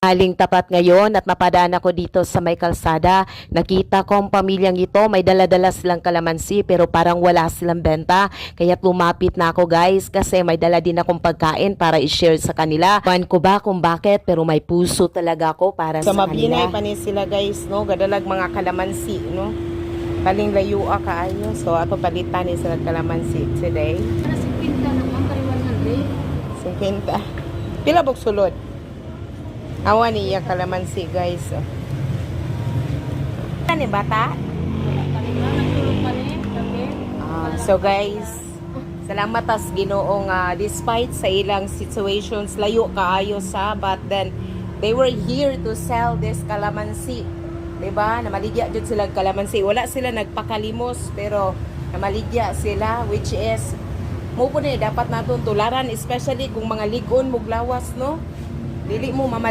Aling tapat ngayon at napadaan ako dito sa may kalsada. Nakita ko ang pamilyang ito, may dala-dala silang kalamansi pero parang wala silang benta. Kaya lumapit na ako guys kasi may dala din akong pagkain para i-share sa kanila. Kuhan ko ba kung bakit pero may puso talaga ako para sa mabinay kanila. pa ni sila guys, no? Gadalag mga kalamansi, no? Kaling layo kaayo. So ato palitan ni sila kalamansi today. Para si Pinta naman, kariwan nga rin. 50. Pila bog sulod? Awan niya kalamansi guys. Ano bata? Kaliwa, nagtulog pa rin. So guys, salamat as Ginoong despite sa ilang situations layo kaayo sa, but then they were here to sell this kalamansi. Diba? Namaligya jud sila kalamansi. Wala sila nagpakalimos pero namaligya sila, which is mo po dapat naton tularan, especially kung mga ligon muglawas, no? Dili mo mamali